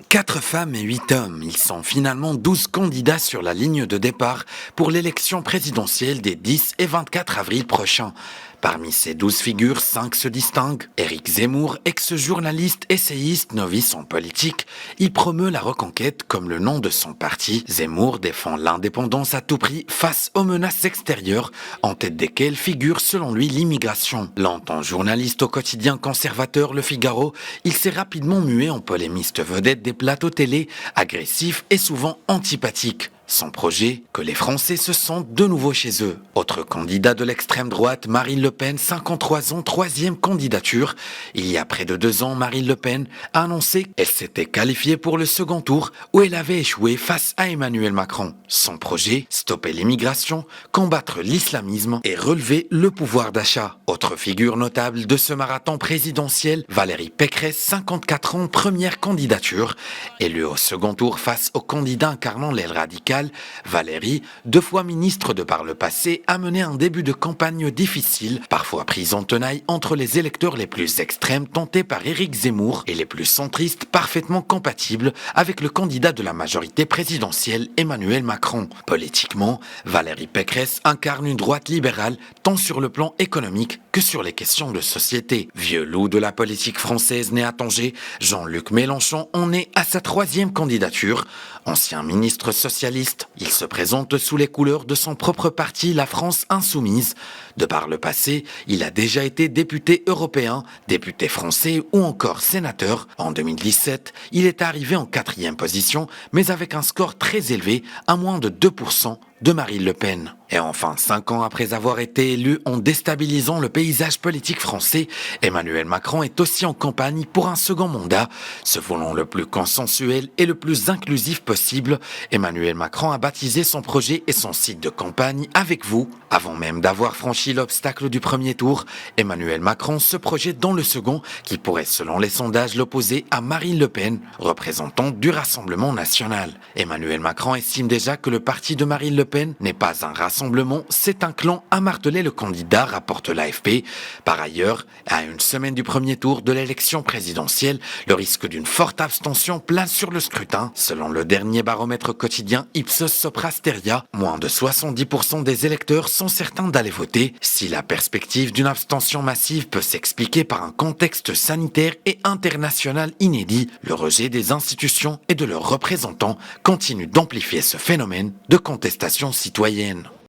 4 femmes et 8 hommes, ils sont finalement 12 candidats sur la ligne de départ pour l'élection présidentielle des 10 et 24 avril prochains. Parmi ces 12 figures, 5 se distinguent. Éric Zemmour, ex-journaliste, essayiste, novice en politique, il promeut la reconquête comme le nom de son parti. Zemmour défend l'indépendance à tout prix face aux menaces extérieures, en tête desquelles figure selon lui l'immigration. Longtemps journaliste au quotidien conservateur Le Figaro, il s'est rapidement mué en polémiste vedette des plateaux télé, agressif et souvent antipathique. Son projet, que les Français se sentent de nouveau chez eux. Autre candidat de l'extrême droite, Marine Le Pen, 53 ans, troisième candidature. Il y a près de 2 ans, Marine Le Pen a annoncé qu'elle s'était qualifiée pour le second tour où elle avait échoué face à Emmanuel Macron. Son projet, stopper l'immigration, combattre l'islamisme et relever le pouvoir d'achat. Autre figure notable de ce marathon présidentiel, Valérie Pécresse, 54 ans, première candidature. Élue au second tour face au candidat incarnant l'aile radicale, Valérie, 2 fois ministre de par le passé, a mené un début de campagne difficile, parfois prise en tenaille entre les électeurs les plus extrêmes tentés par Éric Zemmour et les plus centristes parfaitement compatibles avec le candidat de la majorité présidentielle Emmanuel Macron. Politiquement, Valérie Pécresse incarne une droite libérale tant sur le plan économique que sur les questions de société. Vieux loup de la politique française né à Tanger, Jean-Luc Mélenchon en est à sa 3e candidature. Ancien ministre socialiste, il se présente sous les couleurs de son propre parti, la France Insoumise. De par le passé, il a déjà été député européen, député français ou encore sénateur. En 2017, il est arrivé en 4e position, mais avec un score très élevé, à moins de 2% de Marine Le Pen. Et enfin, 5 ans après avoir été élu en déstabilisant le paysage politique français, Emmanuel Macron est aussi en campagne pour un second mandat. Se voulant le plus consensuel et le plus inclusif possible, Emmanuel Macron a baptisé son projet et son site de campagne Avec vous. Avant même d'avoir franchi l'obstacle du premier tour, Emmanuel Macron se projette dans le second qui pourrait selon les sondages l'opposer à Marine Le Pen, représentante du Rassemblement national. Emmanuel Macron estime déjà que le parti de Marine Le Pen n'est pas un rassemblement, c'est un clan, a martelé le candidat, rapporte l'AFP. Par ailleurs, à une semaine du premier tour de l'élection présidentielle, le risque d'une forte abstention plane sur le scrutin. Selon le dernier baromètre quotidien Ipsos Sopra Steria, moins de 70% des électeurs sont certains d'aller voter. Si la perspective d'une abstention massive peut s'expliquer par un contexte sanitaire et international inédit, le rejet des institutions et de leurs représentants continue d'amplifier ce phénomène de contestation citoyenne.